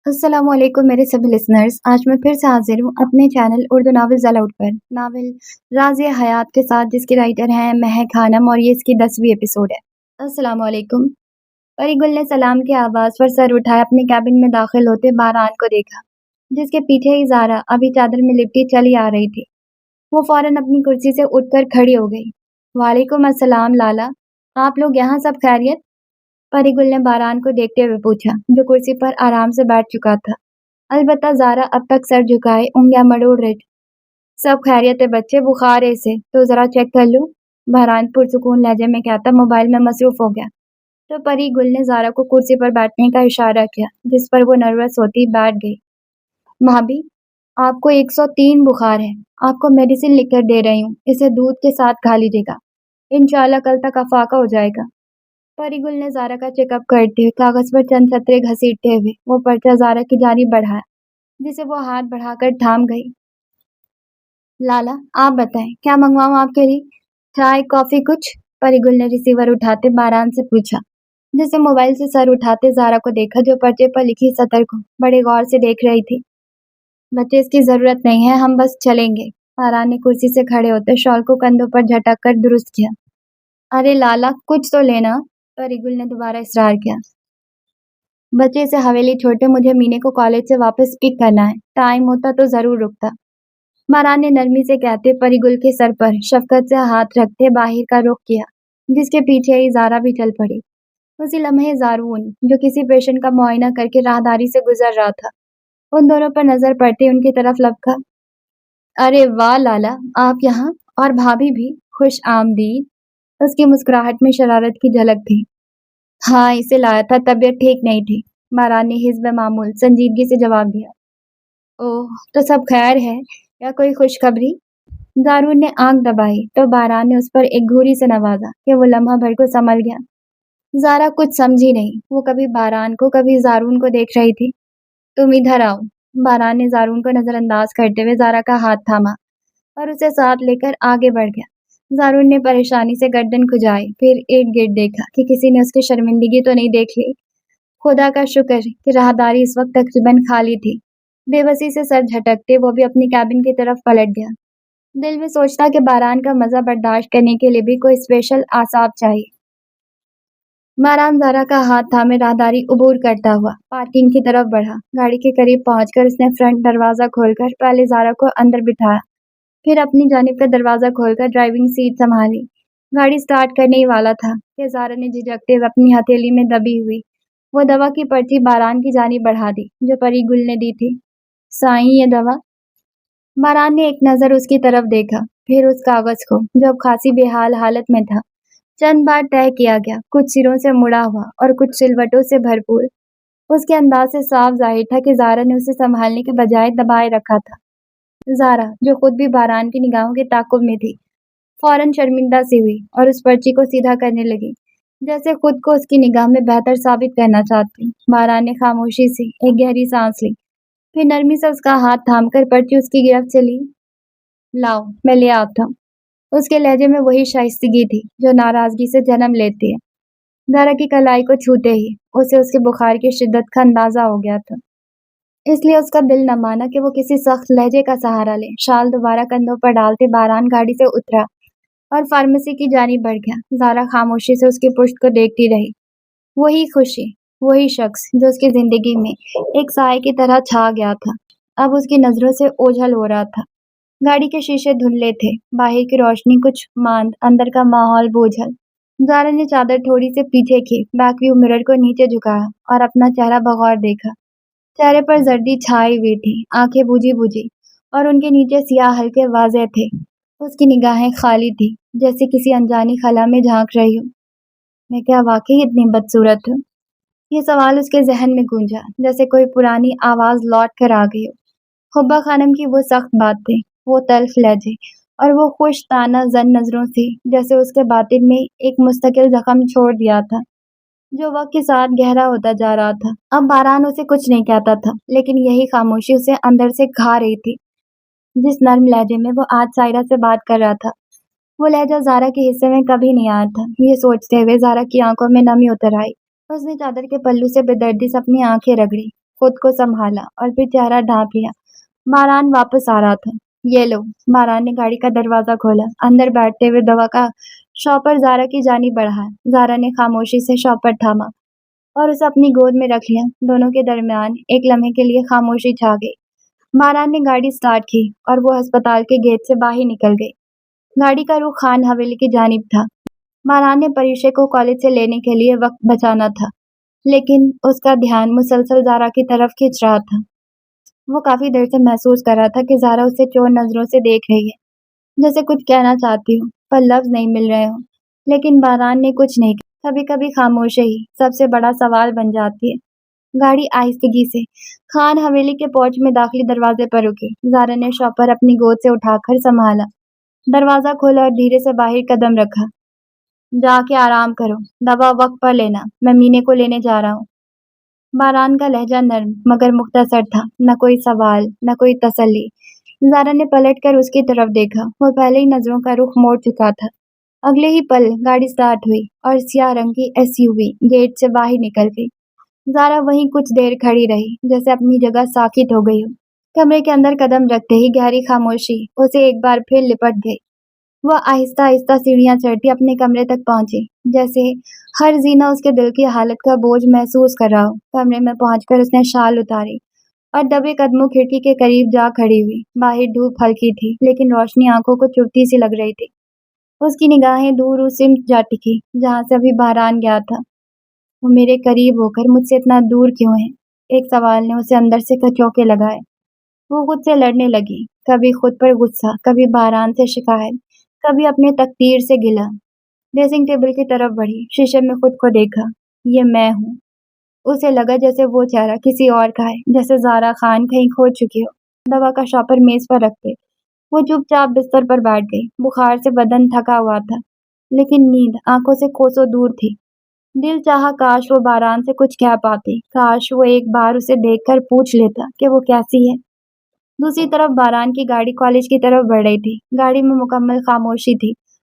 السلام علیکم میرے سبھی لسنرز، آج میں پھر سے حاضر ہوں اپنے چینل اردو ناولز الاؤڈ پر ناول رازیہ حیات کے ساتھ، جس کی رائٹر ہیں مہک خانم، اور یہ اس کی 10ویں ایپیسوڈ ہے۔ السلام علیکم۔ پری گل نے سلام کی آواز پر سر اٹھایا اپنے کیبن میں داخل ہوتے باران کو دیکھا، جس کے پیچھے ہی زارا ابھی چادر میں لپٹی چلی آ رہی تھی۔ وہ فوراً اپنی کرسی سے اٹھ کر کھڑی ہو گئی۔ وعلیکم السلام لالا، آپ لوگ یہاں سب خیریت؟ پری گل نے باران کو دیکھتے ہوئے پوچھا، جو کرسی پر آرام سے بیٹھ چکا تھا۔ البتہ زارا اب تک سر جھکائے انگلیاں مروڑ رہی تھی۔ سب خیریت ہے بچے، بخار ہے اسے تو ذرا چیک کر لوں، بہران پرسکون لہجے میں کہتا موبائل میں مصروف ہو گیا۔ تو پری گل نے زارا کو کرسی پر بیٹھنے کا اشارہ کیا، جس پر وہ نروس ہوتی بیٹھ گئی۔ بھابھی، آپ کو 103 بخار ہے، آپ کو میڈیسن لکھ کر دے رہی ہوں، اسے دودھ کے ساتھ کھا لیجیے گا، انشاءاللہ کل تک افاقہ ہو جائے گا۔ پری گل نے زارا کا چیک اپ کرتے ہوئے کاغذ پر چند سطرے گھسیٹتے ہوئے وہ پرچہ زارا کی جانب بڑھایا، جسے وہ ہاتھ بڑھا کر تھام گئی۔ لالا، آپ بتائیں کیا منگواؤں آپ کے لیے؟ چائے، کافی، کچھ؟ پری گل نے ریسیور اٹھاتے باران سے پوچھا، جسے موبائل سے سر اٹھاتے زارا کو دیکھا، جو پرچے پر لکھی سطر کو بڑے غور سے دیکھ رہی تھی۔ بچے، اس کی ضرورت نہیں ہے، ہم بس چلیں گے۔ باران نے کرسی سے کھڑے ہوتے شال کو کندھوں پر جھٹک کر درست کیا۔ ارے لالا، کچھ تو لینا، پری گل نے دوبارہ اصرار کیا۔ بچے، سے حویلی چھوڑتے مجھے مینے کو کالج سے واپس پک کرنا ہے، ٹائم ہوتا تو ضرور رکتا۔ باران نے نرمی سے کہتے پری گل کے سر پر شفقت سے ہاتھ رکھتے باہر کا رخ کیا، جس کے پیچھے ہی زارا بھی چل پڑی۔ اسی لمحے زارون، جو کسی پیشنٹ کا معائنہ کر کے راہداری سے گزر رہا تھا، ان دونوں پر نظر پڑتے ان کی طرف لپکا۔ ارے واہ لالا، آپ یہاں، اور بھابھی بھی، خوش آمدید۔ اس کی مسکراہٹ میں شرارت کی جھلک تھی۔ ہاں، اسے لایا تھا، طبیعت ٹھیک نہیں تھی، باران نے حسب معمول سنجیدگی سے جواب دیا۔ اوہ، تو سب خیر ہے یا کوئی خوشخبری؟ زارون نے آنکھ دبائی تو باران نے اس پر ایک گھوری سے نوازا کہ وہ لمحہ بھر کو سنبھل گیا۔ زارا کچھ سمجھی نہیں، وہ کبھی باران کو کبھی زارون کو دیکھ رہی تھی۔ تم ادھر آؤ۔ باران نے زارون کو نظر انداز کرتے ہوئے زارا کا ہاتھ تھاما اور اسے ساتھ لے کر آگے بڑھ گیا۔ زارون نے پریشانی سے گردن کھجائی، پھر ارد گرد دیکھا کہ کسی نے اس کی شرمندگی تو نہیں دیکھ لی۔ خدا کا شکر کہ راہداری اس وقت تقریباً خالی تھی۔ بے بسی سے سر جھٹکتے وہ بھی اپنی کیبن کی طرف پلٹ گیا، دل میں سوچتا کہ باران کا مزہ برداشت کرنے کے لیے بھی کوئی اسپیشل اعصاب چاہیے۔ باران زارا کا ہاتھ تھامے راہداری عبور کرتا ہوا پارکنگ کی طرف بڑھا۔ گاڑی کے قریب پہنچ کر اس نے فرنٹ دروازہ کھول کر پہلے زارا کو اندر بٹھایا، پھر اپنی جانب کا دروازہ کھول کر ڈرائیونگ سیٹ سنبھالی۔ گاڑی سٹارٹ کرنے ہی والا تھا کہ زارا نے جھجکتے ہوئے اپنی ہتھیلی میں دبی ہوئی وہ دوا کی پرچی باران کی جانب بڑھا دی، جو پری گل نے دی تھی۔ سائیں، یہ دوا؟ باران نے ایک نظر اس کی طرف دیکھا، پھر اس کاغذ کو جو اب خاصی بے حال حالت میں تھا۔ چند بار طے کیا گیا، کچھ سروں سے مڑا ہوا اور کچھ سلوٹوں سے بھرپور۔ اس کے انداز سے صاف ظاہر تھا کہ زارا نے اسے سنبھالنے کے بجائے دبائے رکھا تھا۔ زارا، جو خود بھی باران کی نگاہوں کے تعاقب میں تھی، فوراً شرمندہ سی ہوئی اور اس پرچی کو سیدھا کرنے لگی، جیسے خود کو اس کی نگاہ میں بہتر ثابت کرنا چاہتی۔ باران نے خاموشی سے ایک گہری سانس لی، پھر نرمی سے اس کا ہاتھ تھام کر پرچی اس کی گرفت سے لی۔ لاؤ، میں لے آتا ہوں۔ اس کے لہجے میں وہی شائستگی تھی جو ناراضگی سے جنم لیتی ہے۔ زارا کی کلائی کو چھوتے ہی اسے اس کے بخار کی شدت کا اندازہ ہو گیا تھا، اس لیے اس کا دل نہ مانا کہ وہ کسی سخت لہجے کا سہارا لے۔ شال دوبارہ کندھوں پر ڈالتے باران گاڑی سے اترا اور فارمیسی کی جانب بڑھ گیا۔ زارا خاموشی سے اس کی پشت کو دیکھتی رہی۔ وہی خوشی، وہی شخص جو اس کی زندگی میں ایک سائے کی طرح چھا گیا تھا، اب اس کی نظروں سے اوجھل ہو رہا تھا۔ گاڑی کے شیشے دھندلے تھے، باہر کی روشنی کچھ ماند، اندر کا ماحول بوجھل۔ زارا نے چادر تھوڑی سے پیچھے کی، بیک ویو مرر کو نیچے جھکایا اور اپنا چہرہ بغور دیکھا۔ چہرے پر زردی چھائی ہوئی تھی، آنکھیں بجھی بجھی اور ان کے نیچے سیاہ حلقے واضح تھے۔ اس کی نگاہیں خالی تھی، جیسے کسی انجانی خلا میں جھانک رہی ہوں۔ میں کیا واقعی اتنی بدصورت ہوں؟ یہ سوال اس کے ذہن میں گونجا، جیسے کوئی پرانی آواز لوٹ کر آ گئی ہو۔ حبہ خانم کی وہ سخت باتیں، وہ تلخ لہجے اور وہ خوش طعنہ زن نظروں سے جیسے اس کے باطن میں ایک مستقل زخم چھوڑ دیا تھا، جو وقت کے ساتھ گہرا ہوتا جا رہا تھا۔ اب باران اسے کچھ نہیں کہتا تھا، لیکن یہی خاموشی اسے اندر سے کھا رہی تھی۔ جس نرم لہجے میں وہ آج سائرہ سے بات کر رہا تھا، وہ لہجہ زارا کے حصے میں کبھی نہیں آیا تھا۔ یہ سوچتے ہوئے زارا کی آنکھوں میں نمی اتر آئی۔ اس نے چادر کے پلو سے بے دردی سے اپنی آنکھیں رگڑی۔ خود کو संभाला और फिर चेहरा ढांप लिया। बारान वापस आ रहा था। ये लो। बारान ने गाड़ी का दरवाजा खोला। अंदर बैठते हुए दवा का शॉपर जारा की जानी बढ़ाया। जारा ने खामोशी से शॉपर थामा और उसे अपनी गोद में रख लिया। दोनों के दरमियान एक लम्हे के लिए खामोशी छा गई। बारान ने गाड़ी स्टार्ट की और वो अस्पताल के गेट से बाहर निकल गई। गाड़ी का रुख खान हवेली की जानिब था। बारान ने परीक्षा को कॉलेज से लेने के लिए वक्त बचाना था, लेकिन उसका ध्यान मुसलसल जारा की तरफ खींच रहा था। वो काफी देर से महसूस कर रहा था कि जारा उसे चोर नजरों से देख रही है, जैसे कुछ कहना चाहती हो पर लफ्ज नहीं मिल रहे हो। लेकिन बारान ने कुछ नहीं कहा। कभी कभी खामोशी ही सबसे बड़ा सवाल बन जाती है। गाड़ी आहिस्तगी से खान हवेली के पोर्च में दाखिली दरवाजे पर रुकी। जारा ने शॉपर अपनी गोद से उठाकर संभाला, दरवाजा खोला और धीरे से बाहर कदम रखा। जाके आराम करो, दवा वक्त पर लेना, मैं मीने को लेने जा रहा हूँ। बारान का लहजा नर्म मगर मुख्तसर था, न कोई सवाल न कोई तसल्ली। जारा ने पलटकर उसकी तरफ देखा। वो पहले ही नजरों का रुख मोड़ चुका था। अगले ही पल गाड़ी स्टार्ट हुई और सियाह रंग की एसयूवी गेट से बाहर निकल गई। जारा वहीं कुछ देर खड़ी रही, जैसे अपनी जगह साकित हो गई हो। कमरे के अंदर कदम रखते ही गहरी खामोशी उसे एक बार फिर लिपट गई। वह आहिस्ता आहिस्ता सीढ़ियां चढ़ती अपने कमरे तक पहुंची, जैसे हर जीना उसके दिल की हालत का बोझ महसूस कर रहा हो। कमरे में पहुंचकर उसने शाल उतारी और दबे कदमों खिड़की के करीब जा खड़ी हुई। बाहर धूप हल्की थी, लेकिन रोशनी आंखों को चुभती सी लग रही थी। उसकी निगाहें दूर उस सिमट जा टिकी जहां से अभी बारान गया था। वो मेरे करीब होकर मुझसे इतना दूर क्यों है? एक सवाल ने उसे अंदर से कचौके लगाए। वो खुद से लड़ने लगी, कभी खुद पर गुस्सा, कभी बारान से शिकायत, कभी अपने तकदीर से गिला। ड्रेसिंग टेबल की तरफ बढ़ी, शीशे में खुद को देखा। ये मैं हूँ। उसे लगा जैसे वो चेहरा किसी और का है, जैसे जारा खान कहीं खो चुकी हो। दवा का शॉपर मेज पर रखते वो चुपचाप बिस्तर पर बैठ गई। बुखार से बदन थका हुआ था, लेकिन नींद आंखों से कोसों दूर थी। दिल चाहा काश वो बारान से कुछ कह पाती, काश वो एक बार उसे देखकर पूछ लेता कि वो कैसी है। दूसरी तरफ बारान की गाड़ी कॉलेज की तरफ बढ़ रही थी। गाड़ी में मुकम्मल खामोशी थी,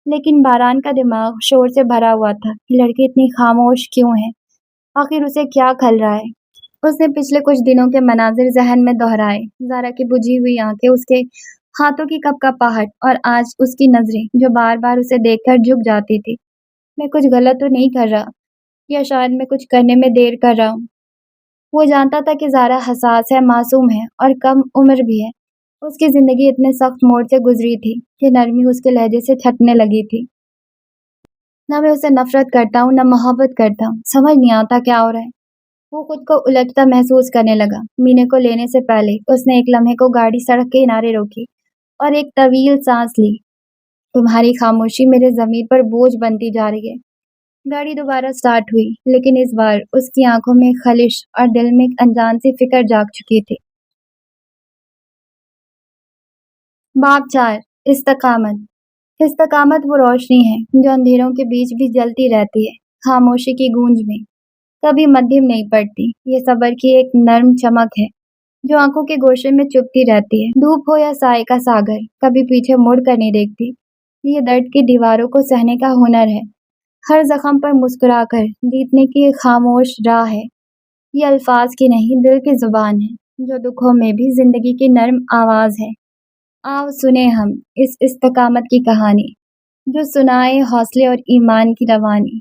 लेकिन बारान का दिमाग शोर से भरा हुआ था। ये लड़की इतनी खामोश क्यों है? आखिर उसे क्या खल रहा है? उसने पिछले कुछ दिनों के मनाजिर जहन में दोहराए। जारा की बुझी हुई आंखें, उसके हाथों की कपकपाहट और आज उसकी नजरें जो बार बार उसे देखकर झुक जाती थी। मैं कुछ गलत तो नहीं कर रहा, या शायद मैं कुछ करने में देर कर रहा हूँ। वो जानता था कि ज़ारा हसास है, मासूम है और कम उम्र भी है। उसकी ज़िंदगी इतने सख्त मोड़ से गुजरी थी कि नरमी उसके लहजे से छटने लगी थी। ना मैं उसे नफरत करता हूँ, ना मोहब्बत करता हूँ, समझ नहीं आता क्या हो रहा है। वो खुद को उलझता महसूस करने लगा। मीने को लेने से पहले उसने एक लम्हे को गाड़ी सड़क के किनारे रोकी और एक तवील सांस ली। तुम्हारी खामोशी मेरे ज़मीर पर बोझ बनती जा रही है। गाड़ी दोबारा स्टार्ट हुई, लेकिन इस बार उसकी आंखों में खलिश और दिल में एक अनजान सी फिक्र जाग चुकी थी। बाब 4 इस्तकामत। इस्तकामत वो रोशनी है जो अंधेरों के बीच भी जलती रहती है, खामोशी की गूंज में, कभी मध्यम नहीं पड़ती। ये सब्र की एक नर्म चमक है जो आंखों के गोशे में चुभती रहती है। धूप हो या साए का सागर, कभी पीछे मुड़ कर नहीं देखती। ये दर्द की दीवारों को सहने का हुनर है, हर जख्म पर मुस्कुराकर जीतने की एक खामोश राह है। ये अल्फाज की नहीं, दिल की जुबान है, जो दुखों में भी जिंदगी की नर्म आवाज है। आओ सुने हम इस इस्तकामत की कहानी, जो सुनाए हौसले और ईमान की रवानी।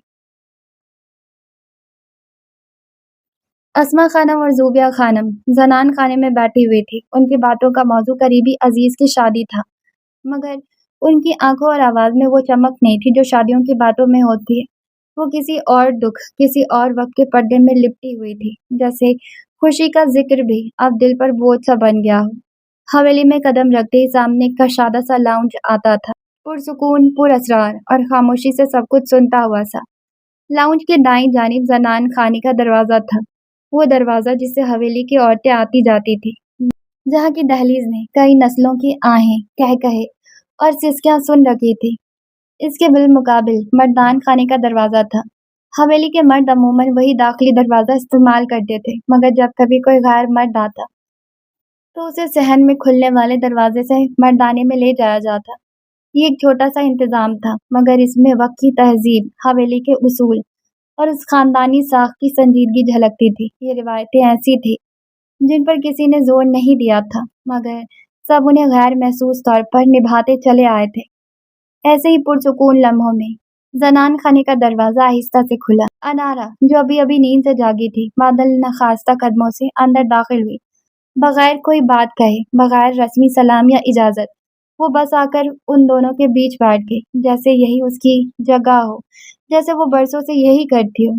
अस्मा खानम और जूबिया खानम जनान खाने में बैठी हुई थी। उनकी बातों का मौजू करीबी अजीज की शादी था, मगर उनकी आंखों और आवाज में वो चमक नहीं थी जो शादियों की बातों में होती है। वो किसी और दुख, किसी और वक्त के पर्दे में लिपटी हुई थी, जैसे खुशी का जिक्र भी अब दिल पर बोझ सा बन गया हो। हवेली में कदम रखते ही सामने एक कशादा सा लाउंज आता था, पुरसुकून, पुरअसरार और खामोशी से सब कुछ सुनता हुआ सा। लाउंज के दाईं जानिब जनान खाने का दरवाजा था, वो दरवाजा जिससे हवेली की औरतें आती जाती थी, जहाँ की दहलीज ने कई नस्लों की आहें, कह कहे और सिसकियां सुन रखी थी। इसके बिलमुकाबिल मर्दान खाने का दरवाजा था। हवेली के मर्द अमूमन वही दाखिली दरवाजा इस्तेमाल करते थे, मगर जब कभी कोई गैर मर्द आता तो उसे सहन में खुलने वाले दरवाजे से मर्दाने में ले जाया जाता। ये एक छोटा सा इंतजाम था, मगर इसमें वक्त की तहजीब, हवेली के उसूल और उस खानदानी साख की संजीदगी झलकती थी। ये रिवायतें ऐसी थी जिन पर किसी ने जोर नहीं दिया था, मगर सब उन्हें गैर महसूस तौर पर निभाते चले आए थे। ऐसे ही पुरसुकून लम्हों में जनान खाने का दरवाजा आहिस्ता से खुला। अनारा, जो अभी अभी नींद से जागी थी, बादल नखास्ता कदमों से अंदर दाखिल हुई, बगैर कोई बात कहे, बगैर रस्मी सलाम या इजाजत। वो बस आकर उन दोनों के बीच बैठ गई, जैसे यही उसकी जगह हो, जैसे वो बरसों से यही करती हो।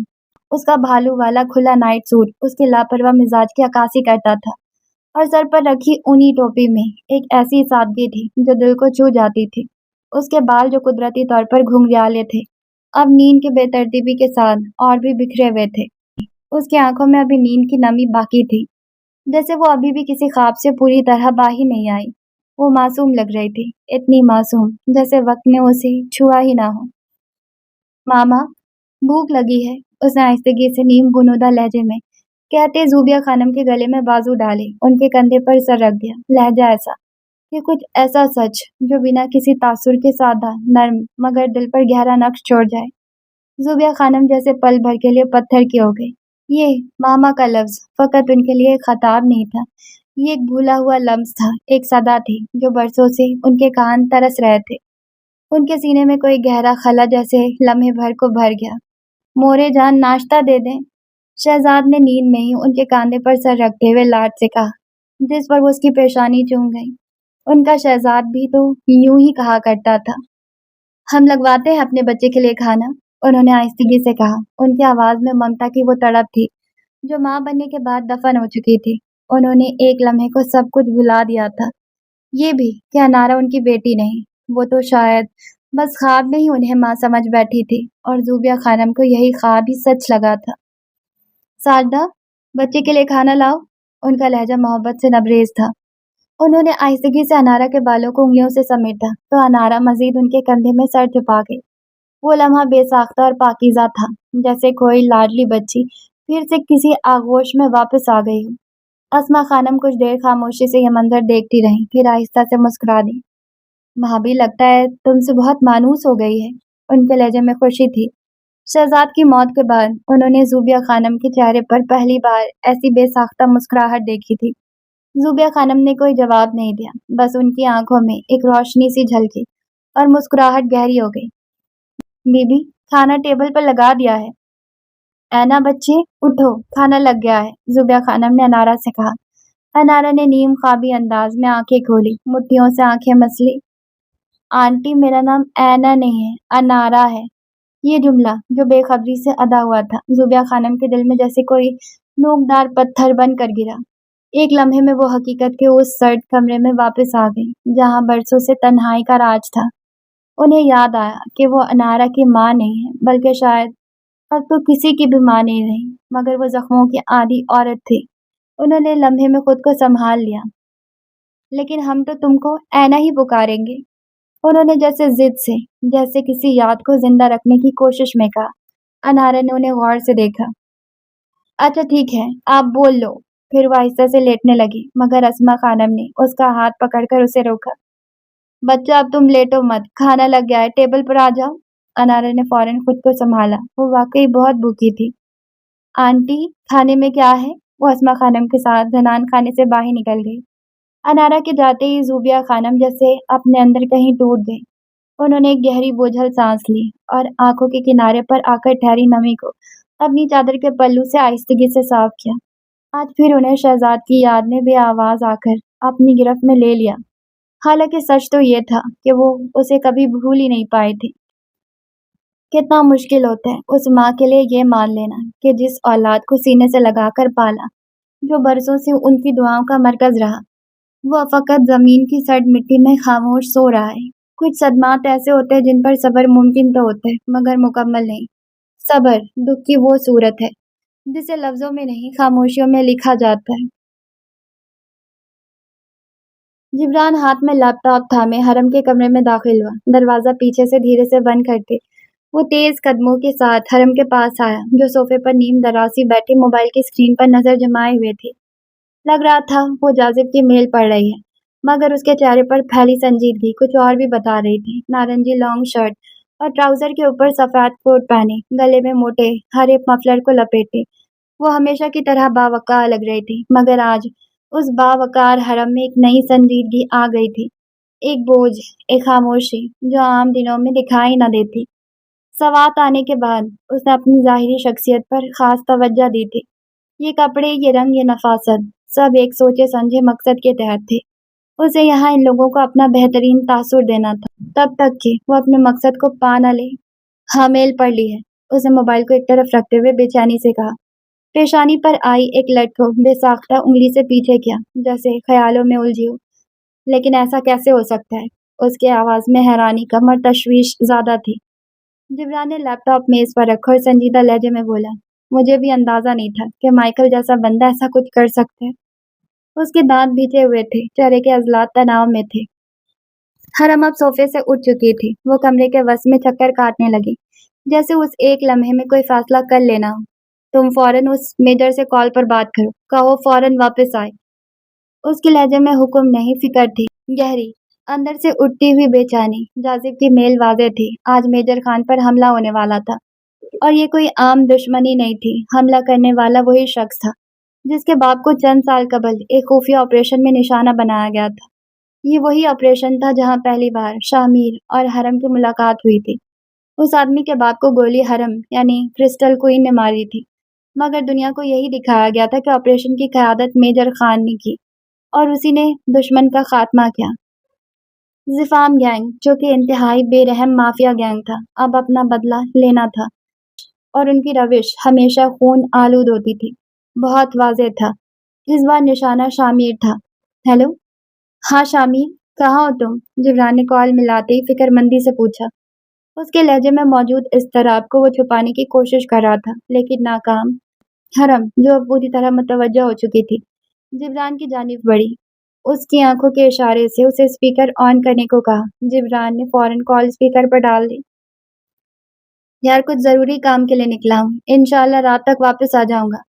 उसका भालू वाला खुला नाइट सूट उसके लापरवाह मिजाज की अक्कासी करता था, और सर पर रखी ऊनी टोपी में एक ऐसी सादगी थी जो दिल को छू जाती थी। उसके बाल, जो कुदरती तौर पर घुंघराले थे, अब नींद की बेतरतीबी के साथ और भी बिखरे हुए थे। उसकी आंखों में अभी नींद की नमी बाकी थी, जैसे वो अभी भी किसी ख्वाब से पूरी तरह बाहर नहीं आई। वो मासूम लग रही थी, इतनी मासूम जैसे वक्त ने उसे छुआ ही ना हो। मामा, भूख लगी है, उसने आहिस्तगी से नीम गुनूदा लहजे में कहते जूबिया खानम के गले में बाजू डाले, उनके कंधे पर सर रख दिया। लहजा ऐसा कि कुछ ऐसा सच जो बिना किसी तासुर के सादा, नर्म मगर दिल पर गहरा नक्श छोड़ जाए। जुबिया खानम जैसे पल भर के लिए पत्थर की हो गई। ये मामा का लफ्ज फकत उनके लिए एक खताब नहीं था, ये एक भूला हुआ लम्स था, एक सदा थी जो बरसों से उनके कान तरस रहे थे। उनके सीने में कोई गहरा खला जैसे लम्हे भर को भर गया। मोरे जान, नाश्ता दे दें। शहजाद ने नींद में ही उनके कांधे पर सर रखते हुए लाड से कहा, जिस पर वो उसकी पेशानी चूम गई। उनका शहजाद भी तो यूं ही कहा करता था, हम लगवाते हैं अपने बच्चे के लिए खाना, उन्होंने आहिस्तगी से कहा। उनकी आवाज में ममता की वो तड़प थी जो माँ बनने के बाद दफन हो चुकी थी। उन्होंने एक लम्हे को सब कुछ भुला दिया था, ये भी कि अनारा उनकी बेटी नहीं, वो तो शायद बस ख्वाब में ही उन्हें माँ समझ बैठी थी, और जूबिया खानम को यही ख्वाब ही सच लगा था। साजदा, बच्चे के लिए खाना लाओ। उनका लहजा मोहब्बत से लबरेज था। उन्होंने आहिस्तगी से अनारा के बालों को उंगलियों से समेटा तो अनारा मजीद उनके कंधे में सर छुपा गई। वो लम्हा बेसाख्ता और पाकीज़ा था, जैसे कोई लाडली बच्ची फिर से किसी आगोश में वापस आ गई हो। अस्मा खानम कुछ देर खामोशी से यह मंजर देखती रहीं, फिर आहिस्ता से मुस्कुरा दी। भाभी, लगता है तुमसे बहुत मानूस हो गई है। उनके लहजे में खुशी थी। शहजाद की मौत के बाद उन्होंने जूबिया खानम के चेहरे पर पहली बार ऐसी बेसाख्ता मुस्कुराहट देखी थी। जूबिया खानम ने कोई जवाब नहीं दिया, बस उनकी आंखों में एक रोशनी सी झलकी और मुस्कुराहट गहरी हो गई। बीबी, खाना टेबल पर लगा दिया है। ऐना बच्चे, उठो, खाना लग गया है, जुबिया खानम ने अनारा से कहा। अनारा ने नीम ख्वाबी अंदाज में आंखें खोली, मुट्ठियों से आंखें मसली। आंटी, मेरा नाम ऐना नहीं है, अनारा है। ये जुमला जो बेखबरी से अदा हुआ था, जुबिया खानम के दिल में जैसे कोई नोकदार पत्थर बन कर गिरा। एक लम्हे में वो हकीकत के उस सर्द कमरे में वापस आ गई जहां बरसों से तन्हाई का राज था। उन्हें याद आया कि वो अनारा की माँ नहीं है, बल्कि शायद अब तो किसी की भी माँ नहीं रही, मगर वो जख्मों की आधी औरत थी। उन्होंने लम्हे में खुद को संभाल लिया। लेकिन हम तो तुमको ऐना ही पुकारेंगे, उन्होंने जैसे जिद से, जैसे किसी याद को जिंदा रखने की कोशिश में कहा। अनारा ने उन्हें गौर से देखा। अच्छा ठीक है, आप बोल लो। फिर वो आहिस्ता से लेटने लगी, मगर अस्मा खानम ने उसका हाथ पकड़कर उसे रोका। बच्चा, अब तुम लेटो मत, खाना लग गया है, टेबल पर आ जाओ। अनारा ने फौरन खुद को संभाला, वो वाकई बहुत भूखी थी। आंटी, खाने में क्या है? वो अस्मा खानम के साथ जनान खाने से बाहर निकल गई। अनारा के जाते ही जूबिया खानम जैसे अपने अंदर कहीं टूट गई। उन्होंने एक गहरी बोझल सांस ली और आंखों के किनारे पर आकर ठहरी नमी को अपनी चादर के पल्लू से आहिस्तगी से साफ किया। आज फिर उन्हें शहजाद की याद ने बेआवाज आकर अपनी गिरफ्त में ले लिया। हालांकि सच तो ये था कि वो उसे कभी भूल ही नहीं पाए थे। कितना मुश्किल होता है उस माँ के लिए ये मान लेना कि जिस औलाद को सीने से लगाकर पाला, जो बरसों से उनकी दुआओं का मरकज रहा, वो फकत जमीन की सर्द मिट्टी में खामोश सो रहा है। कुछ सदमात ऐसे होते हैं जिन पर सब्र मुमकिन तो होता है, मगर मुकम्मल नहीं। सब्र दुख की वो सूरत है जिसे लफ्जों में नहीं, खामोशियों में लिखा जाता है। जिब्रान हाथ में लैपटॉप थामे हरम के कमरे में दाखिल हुआ। दरवाजा पीछे से धीरे से बंद करते वो तेज कदमों के साथ हरम के पास आया, जो सोफे पर नीम दरासी बैठी मोबाइल की स्क्रीन पर नजर जमाए हुए थी। लग रहा था वो जाजिब की मेल पढ़ रही है, मगर उसके चेहरे पर फैली संजीदगी कुछ और भी बता रही थी। नारंगी लॉन्ग शर्ट और ट्राउजर के ऊपर सफेद कोट पहने, गले में मोटे हरे मफलर को लपेटे, وہ ہمیشہ کی طرح باوقار لگ رہی تھی، مگر آج اس باوقار حرم میں ایک نئی سنجیدگی آ گئی تھی، ایک بوجھ، ایک خاموشی جو عام دنوں میں دکھائی نہ دیتی۔ سوات آنے کے بعد اس نے اپنی ظاہری شخصیت پر خاص توجہ دی تھی۔ یہ کپڑے، یہ رنگ، یہ نفاست، سب ایک سوچے سمجھے مقصد کے تحت تھے۔ اسے یہاں ان لوگوں کو اپنا بہترین تاثر دینا تھا، تب تک کہ وہ اپنے مقصد کو پا نہ لے۔ ہاں، میل پڑھ لی ہے، اس نے موبائل کو ایک طرف رکھتے ہوئے بے چینی سے کہا۔ پیشانی پر آئی ایک لٹ کو بے ساختہ انگلی سے پیچھے کیا، جیسے خیالوں میں الجھی ہو۔ لیکن ایسا کیسے ہو سکتا ہے؟ اس کی آواز میں حیرانی کم اور تشویش زیادہ تھی۔ جبران نے لیپ ٹاپ میز پر رکھا اور سنجیدہ لہجے میں بولا، مجھے بھی اندازہ نہیں تھا کہ مائیکل جیسا بندہ ایسا کچھ کر سکتا ہے۔ اس کے دانت بھیجے ہوئے تھے، چہرے کے عضلات تناؤ میں تھے۔ حرم اب صوفے سے اٹھ چکی تھی، وہ کمرے کے وسط میں چکر کاٹنے لگی، جیسے اس ایک لمحے میں کوئی فیصلہ کر لینا ہو۔ تم فوراً اس میجر سے کال پر بات کرو، کہو فوراً واپس آئے۔ اس کے لہجے میں حکم نہیں، فکر تھی، گہری، اندر سے اٹھتی ہوئی بے چینی۔ جاذب کی میل واضح تھی، آج میجر خان پر حملہ ہونے والا تھا، اور یہ کوئی عام دشمنی نہیں تھی۔ حملہ کرنے والا وہی شخص تھا جس کے باپ کو چند سال قبل ایک خفیہ آپریشن میں نشانہ بنایا گیا تھا۔ یہ وہی آپریشن تھا جہاں پہلی بار شاہ میر اور حرم کی ملاقات ہوئی تھی۔ اس آدمی کے باپ کو گولی حرم یعنی کرسٹل کوئن نے ماری تھی، مگر دنیا کو یہی دکھایا گیا تھا کہ آپریشن کی قیادت میجر خان نے کی اور اسی نے دشمن کا خاتمہ کیا۔ زفام گینگ، جو کہ انتہائی بے رحم مافیا گینگ تھا، اب اپنا بدلہ لینا تھا، اور ان کی روش ہمیشہ خون آلود ہوتی تھی۔ بہت واضح تھا، اس بار نشانہ شامیر تھا۔ ہیلو؟ ہاں شامیر، کہاں ہو تم؟ جبران نے کال ملاتے ہی فکر مندی سے پوچھا۔ اس کے لہجے میں موجود اضطراب کو وہ چھپانے کی کوشش کر رہا تھا، لیکن ناکام۔ حرم، جو اب پوری طرح متوجہ ہو چکی تھی، جبران کی جانب بڑھی۔ اس کی آنکھوں کے اشارے سے اسے اسپیکر آن کرنے کو کہا۔ جبران نے فوراً کال اسپیکر پر ڈال دی۔ یار، کچھ ضروری کام کے لیے نکلا ہوں، انشاءاللہ رات تک واپس آ جاؤں گا۔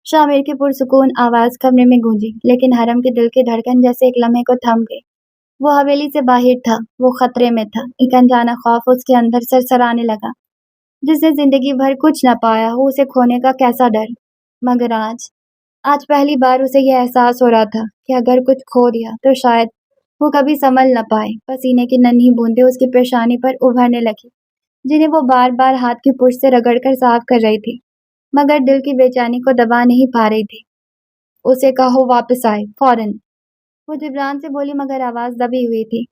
شامیر کی پرسکون آواز کمرے میں گونجی، لیکن حرم کے دل کی دھڑکن جیسے ایک لمحے کو تھم گئی۔ وہ حویلی سے باہر تھا، وہ خطرے میں تھا، ایک انجانا خوف اس کے اندر سرسرانے لگا۔ جس نے زندگی بھر کچھ نہ پایا ہو، اسے کھونے کا کیسا ڈر! مگر آج پہلی بار اسے یہ احساس ہو رہا تھا کہ اگر کچھ کھو دیا تو شاید وہ کبھی سنبھل نہ پائے۔ پسینے کی ننھی بوندیں اس کی پیشانی پر ابھرنے لگی، جنہیں وہ بار بار ہاتھ کی پشت سے رگڑ کر صاف کر رہی تھی، مگر دل کی بے چینی کو دبا نہیں پا رہی تھی۔ اسے کہو واپس آئے، فوراً! وہ جبران سے بولی، مگر آواز دبی ہوئی تھی،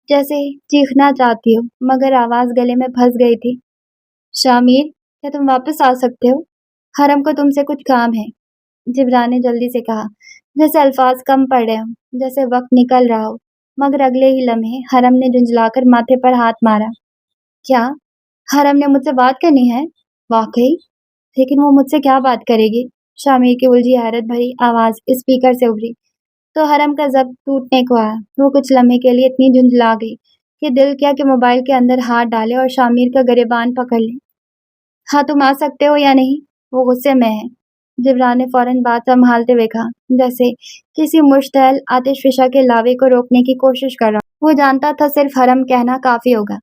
جیسے چیخنا چاہتی ہو، مگر آواز گلے میں پھنس گئی تھی۔ شامیر، کیا تم واپس آ سکتے ہو؟ حرم کو تم سے کچھ کام ہے، جبران نے جلدی سے کہا، جیسے الفاظ کم پڑ رہے ہوں، جیسے وقت نکل رہا ہو۔ مگر اگلے ہی لمحے حرم نے جھنجھلا کر ماتھے پر ہاتھ مارا۔ کیا؟ حرم نے مجھ سے بات کرنی ہے؟ واقعی؟ لیکن وہ مجھ سے کیا بات کرے گی؟ شامیر کی الجھی حیرت بھری آواز اسپیکر سے ابھری تو حرم کا ضبط ٹوٹنے کو آیا۔ وہ کچھ لمحے کے لیے اتنی جھنجھلا گئی کہ دل کیا کہ موبائل کے اندر ہاتھ ڈالے اور شامیر کا گریبان پکڑ لے۔ ہاں، تم آ سکتے ہو یا نہیں؟ وہ غصے میں ہے، جبران نے فوراً بات سنبھالتے ہوئے کہا، جیسے کسی مشتعل آتش فشاں کے لاوے کو روکنے کی کوشش کر رہا۔ وہ جانتا تھا صرف حرم کہنا کافی ہوگا،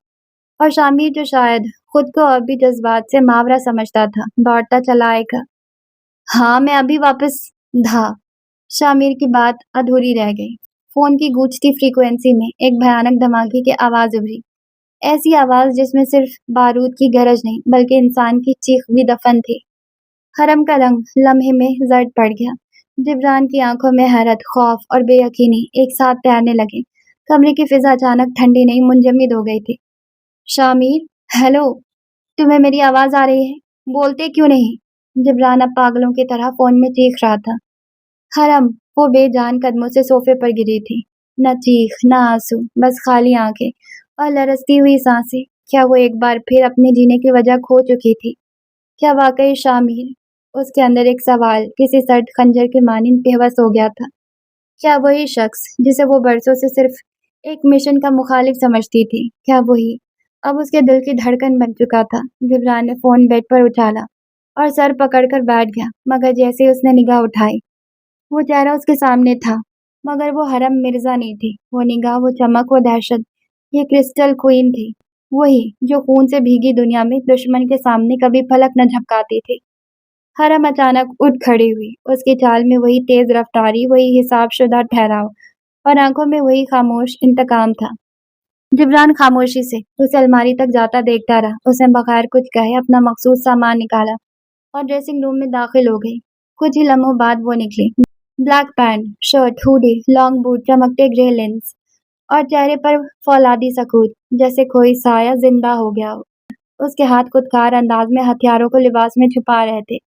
اور شامیر جو شاید خود کو اب بھی جذبات سے ماورا سمجھتا تھا، دوڑتا چلا آئے گا۔ ہاں، میں ابھی واپس دھا۔ شامیر کی بات ادھوری رہ گئی۔ فون کی گونجتی فریکوینسی میں ایک بھیانک دھماکے کی آواز ابھری، ایسی آواز جس میں صرف بارود کی گرج نہیں بلکہ انسان کی چیخ بھی دفن تھی۔ حرم کا رنگ لمحے میں زرد پڑ گیا۔ جبران کی آنکھوں میں حیرت، خوف اور بے یقینی ایک ساتھ تیرنے لگے۔ کمرے کی فضا اچانک ٹھنڈی نہیں منجمد ہو گئی تھی۔ شامیر، ہیلو، تمہیں میری آواز آ رہی ہے؟ بولتے کیوں نہیں؟ جبران اب پاگلوں کی طرح فون میں چیخ رہا تھا۔ حرم، وہ بے جان قدموں سے صوفے پر گری تھی، نہ چیخ نہ آنسو، بس خالی آنکھیں اور لرزتی ہوئی سانسیں۔ کیا وہ ایک بار پھر اپنے جینے کی وجہ کھو چکی تھی؟ کیا واقعی شامیر؟ اس کے اندر ایک سوال کسی سرد خنجر کے مانند بے بس ہو گیا تھا۔ کیا وہی شخص جسے وہ برسوں سے صرف ایک مشن کا مخالف سمجھتی تھی، کیا وہی اب اس کے دل کی دھڑکن بن چکا تھا؟ جبران نے فون بیڈ پر اچھالا اور سر پکڑ کر بیٹھ گیا، مگر جیسے ہی اس نے نگاہ اٹھائی، وہ چہرہ اس کے سامنے تھا، مگر وہ حرم مرزا نہیں تھی۔ وہ نگاہ، وہ چمک، وہ دہشت، یہ کرسٹل کوئن تھی، وہی جو خون سے بھیگی دنیا میں دشمن کے سامنے کبھی پلک نہ جھپکاتی تھی۔ हरम अचानक उठ खड़ी हुई। उसकी चाल में वही तेज रफ्तारी, वही हिसाब-शुदा ठहराव और आंखों में वही खामोश इंतकाम था। जिब्रान खामोशी से उसे अलमारी तक जाता देखता रहा। उसने बगैर कुछ कहे अपना मखसूस सामान निकाला और ड्रेसिंग रूम में दाखिल हो गई। कुछ ही लम्हों बाद वो निकली। Black pant, shirt, hoodie, long boot, चमकते ग्रे लेंस और चेहरे पर फौलादी सकूत, जैसे कोई साया जिंदा हो गया हो। उसके हाथ खुदकार अंदाज में हथियारों को लिबास में छुपा रहे थे।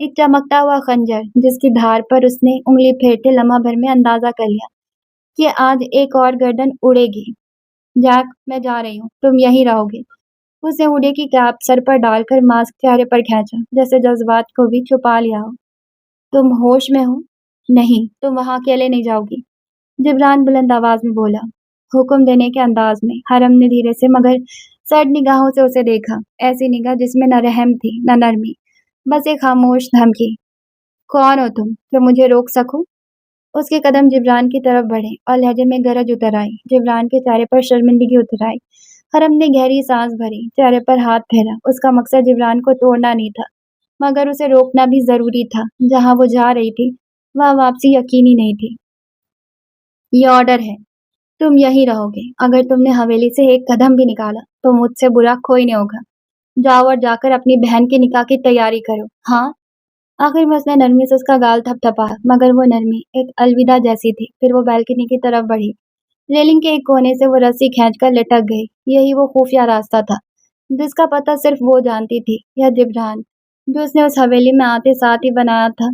एक चमकता हुआ खंजर जिसकी धार पर उसने उंगली फेरते लम्हा भर में अंदाजा कर लिया कि आज एक और गर्दन उड़ेगी। जैक, मैं जा रही हूँ, तुम यहीं रहोगे। उसने हुडी की कैप सर पर डालकर मास्क चेहरे पर खींचा, जैसे जज्बात को भी छुपा लिया हो। तुम होश में हो? नहीं, तुम वहां अकेले नहीं जाओगी, जिब्रान बुलंद आवाज में बोला, हुक्म देने के अंदाज में। हरम ने धीरे से मगर सर्द निगाहों से उसे देखा, ऐसी निगाह जिसमें न रहम थी न नरमी, बस एक खामोश धमकी। कौन हो तुम कि मुझे रोक सको? उसके कदम जिब्रान की तरफ बढ़े और लहजे में गरज उतर आई। जिब्रान के चेहरे पर शर्मिंदगी उतर आई। हरम ने गहरी सांस भरी, चेहरे पर हाथ फेरा। उसका मकसद जिब्रान को तोड़ना नहीं था, मगर उसे रोकना भी जरूरी था। जहां वो जा रही थी वह वापसी यकीनी नहीं थी। ये ऑर्डर है, तुम यहीं रहोगे। अगर तुमने हवेली से एक कदम भी निकाला तो मुझसे बुरा कोई नहीं होगा। जाओ और जाकर अपनी बहन के निकाह की तैयारी करो। हाँ। आखिर में उसने नरमी से उसका गाल थपथपाया, मगर वो नरमी एक अलविदा जैसी थी। फिर वो बैल्कनी की तरफ बढ़ी। रेलिंग के एक कोने से वो रस्सी खींचकर लटक गई। यही वो खुफिया रास्ता था जिसका पता सिर्फ वो जानती थी, या जिब्रान, जो उसने उस हवेली में आते साथ ही बनाया था।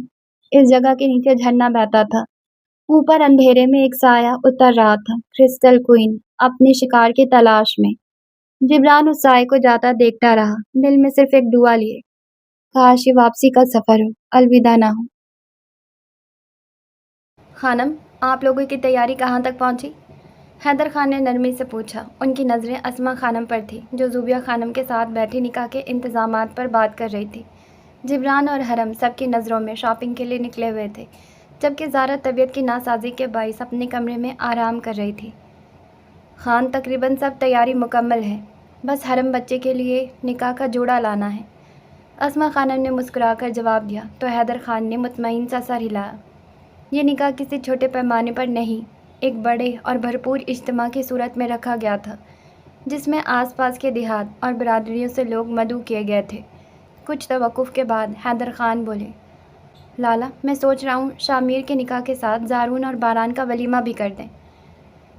इस जगह के नीचे झरना बहता था। ऊपर अंधेरे में एक साया उतर रहा था, क्रिस्टल क्वीन अपने शिकार की तलाश में। जिब्रान उस साए को जाता देखता रहा, दिल में सिर्फ एक दुआ लिए, काश ये वापसी का सफर हो, अलविदा ना हो। खानम, आप लोगों की तैयारी कहाँ तक पहुंची? हैदर खान ने नरमी से पूछा। उनकी नज़रें अस्मा खानम पर थी, जो ज़ुबिया खानम के साथ बैठी निकाह के इंतजामात पर बात कर रही थी। जिब्रान और हरम सबकी नज़रों में शॉपिंग के लिए निकले हुए थे, जबकि ज़ारा तबीयत की नासाजी के बाइस अपने कमरे में आराम कर रही थी। खान, तकरीबन सब तैयारी मुकम्मल है, बस हरम बच्चे के लिए निकाह का जोड़ा लाना है, अस्मा खानम ने मुस्कुराकर जवाब दिया तो हैदर खान ने मुतमईन सा सर हिलाया। ये निकाह किसी छोटे पैमाने पर नहीं, एक बड़े और भरपूर इज्तिमा की सूरत में रखा गया था, जिसमें आसपास के देहात और बरादरियों से लोग मदऊ किए गए थे। कुछ तवक्कुफ़ के बाद हैदर खान बोले, लाला, मैं सोच रहा हूँ शामिर के निकाह के साथ ज़ारून और बारान का वलीमा भी कर दें।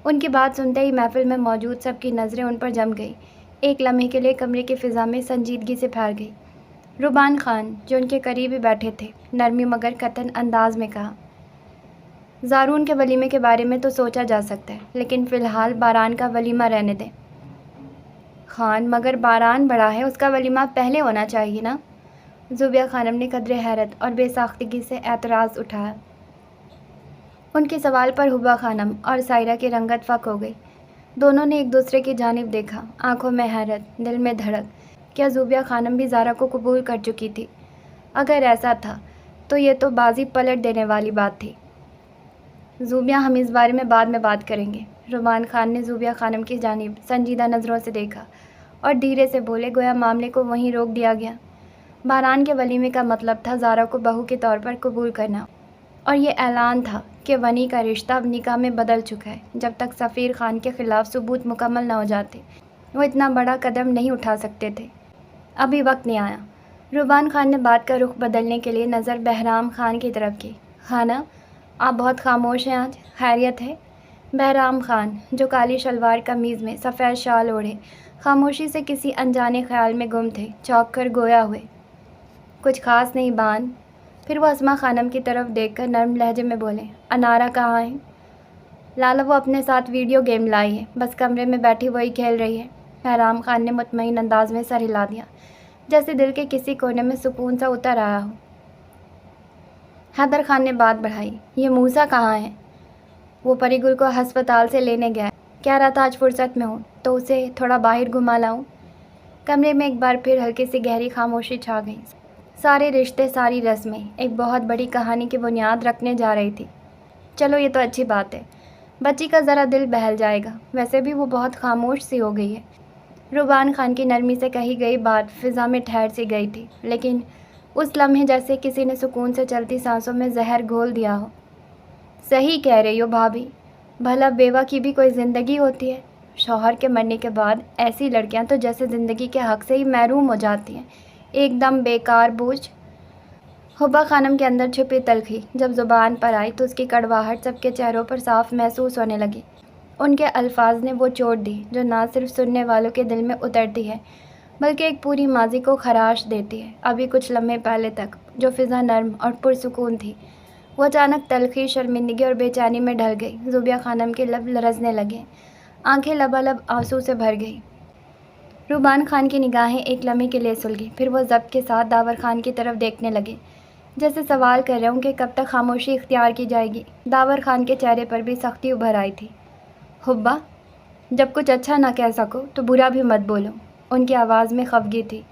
उनकी बात सुनते ही महफिल में मौजूद सबकी नज़रें उन पर जम गई। एक लम्हे के लिए कमरे की फ़िज़ा में संजीदगी से फैल गई। रुबान खान, जो उनके करीब ही बैठे थे, नरमी मगर कतन अंदाज में कहा, ज़ारून के वलीमे के बारे में तो सोचा जा सकता है, लेकिन फ़िलहाल बारान का वलीमा रहने दें। खान, मगर बारान बड़ा है, उसका वलीमा पहले होना चाहिए ना? ज़ुबिया खानम ने कदरे हैरत और बेसाख्तगी से एतराज़ उठाया। उनके सवाल पर हुबा खानम और सायरा की रंगत फ़क हो गई। दोनों ने एक दूसरे की जानिब देखा, आंखों में हैरत, दिल में धड़क। क्या ज़ुबिया खानम भी ज़ारा को कबूल कर चुकी थी? अगर ऐसा था तो ये तो बाजी पलट देने वाली बात थी। ज़ुबिया, हम इस बारे में बाद में बात करेंगे। रुमान खान ने ज़ुबिया खानम की जानिब संजीदा नज़रों से देखा और धीरे से बोले, गोया मामले को वहीं रोक दिया गया। बारान के वलीमे का मतलब था ज़ारा को बहू के तौर पर कबूल करना, और ये ऐलान था कि वनी का रिश्ता अब निकाह में बदल चुका है। जब तक सफ़ीर खान के ख़िलाफ़ सबूत मुकम्मल न हो जाते, वो इतना बड़ा कदम नहीं उठा सकते थे। अभी वक्त नहीं आया। रुबान खान ने बात का रुख बदलने के लिए नज़र बहराम खान की तरफ की। खाना, आप बहुत खामोश हैं आज, खैरियत है? बहराम खान, जो काली शलवार कमीज़ में सफ़ेद शाल ओढ़े खामोशी से किसी अनजाने ख्याल में गुम थे, चौंक कर गोया हुए। कुछ ख़ास नहीं बान। फिर वो अस्मा खानम की तरफ देखकर नर्म लहजे में बोले, अनारा कहाँ है? लाला, वो अपने साथ वीडियो गेम लाई है, बस कमरे में बैठी वही खेल रही है। बहराम खान ने मुतमईन अंदाज में सर हिला दिया, जैसे दिल के किसी कोने में सुकून सा उतर आया हो। हैदर खान ने बात बढ़ाई, ये मूसा कहाँ है? वो परिगुल को हस्पताल से लेने गया है, कह रहा था आज फुर्सत में हूँ तो उसे थोड़ा बाहर घुमा लाऊं। कमरे में एक बार फिर हल्की सी गहरी खामोशी छा गई। सारे रिश्ते, सारी रस्में एक बहुत बड़ी कहानी की बुनियाद रखने जा रही थी। चलो, ये तो अच्छी बात है, बच्ची का ज़रा दिल बहल जाएगा। वैसे भी वो बहुत खामोश सी हो गई है। रुबान खान की नरमी से कही गई बात फ़िज़ा में ठहर सी गई थी, लेकिन उस लम्हे जैसे किसी ने सुकून से चलती सांसों में जहर घोल दिया हो। सही कह रही हो भाभी, भला बेवा की भी कोई ज़िंदगी होती है? शौहर के मरने के बाद ऐसी लड़कियां तो जैसे ज़िंदगी के हक से ही महरूम हो जाती हैं, एकदम बेकार बोझ। हुब्बा खानम के अंदर छुपी तलखी जब ज़ुबान पर आई तो उसकी कड़वाहट सबके चेहरों पर साफ महसूस होने लगी। उनके अल्फाज ने वो चोट दी जो ना सिर्फ सुनने वालों के दिल में उतरती है बल्कि एक पूरी माजी को खराश देती है। अभी कुछ लम्हे पहले तक जो फ़िज़ा नर्म और पुरसुकून थी, वो अचानक तलखी, शर्मिंदगी और बेचैनी में ढल गई। ज़ुबिया खानम के लब लरजने लगे, आंखें लबालब आंसू से भर गई। रुबान खान की निगाहें एक लम्हे के लिए सुलगी, फिर वो ज़ब्त के साथ दावर खान की तरफ देखने लगे, जैसे सवाल कर रहे हों कि कब तक खामोशी इख्तियार की जाएगी। दावर खान के चेहरे पर भी सख्ती उभर आई थी। हुब्बा, जब कुछ अच्छा ना कह सको तो बुरा भी मत बोलो। उनकी आवाज़ में खफगी थी,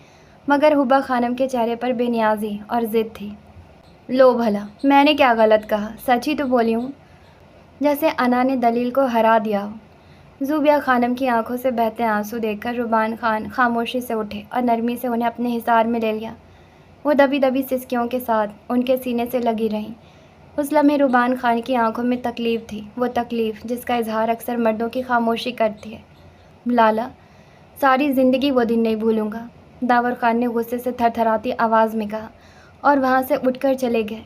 मगर हुब्बा खानम के चेहरे पर बेनियाजी और ज़िद थी। लो भला, मैंने क्या गलत कहा? सच ही तो बोली हूँ, जैसे अना ने दलील को हरा दिया हो। ज़ुबिया खानम की आंखों से बहते आंसू देखकर रुबान खान खामोशी से उठे और नरमी से उन्हें अपने हिसार में ले लिया। वो दबी दबी सिसकियों के साथ उनके सीने से लगी रहीं। उस लम्हे रुबान खान की आंखों में तकलीफ़ थी, वो तकलीफ़ जिसका इजहार अक्सर मर्दों की खामोशी करती है। लाला, सारी ज़िंदगी वो दिन नहीं भूलूंगा, दावर खान ने गुस्से से थरथराती आवाज़ में कहा और वहाँ से उठकर चले गए।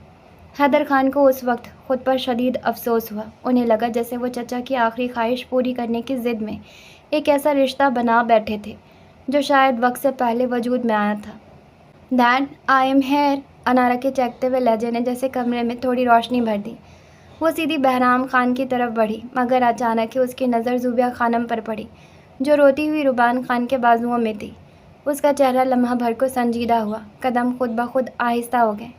हैदर खान को उस वक्त खुद पर शदीद अफसोस हुआ। उन्हें लगा जैसे वो चचा की आखिरी ख्वाहिश पूरी करने की ज़िद में एक ऐसा रिश्ता बना बैठे थे जो शायद वक्त से पहले वजूद में आया था। डैड, आई एम हेयर, अनारा के चहकते हुए लहजे ने जैसे कमरे में थोड़ी रोशनी भर दी। वो सीधी बहराम खान की तरफ बढ़ी, मगर अचानक ही उसकी नज़र ज़ुबिया खानम पर पड़ी, जो रोती हुई रुबान खान के बाजुओं में थी। उसका चेहरा लम्हा भर को संजीदा हुआ, कदम खुद ब खुद आहिस्ता हो गए।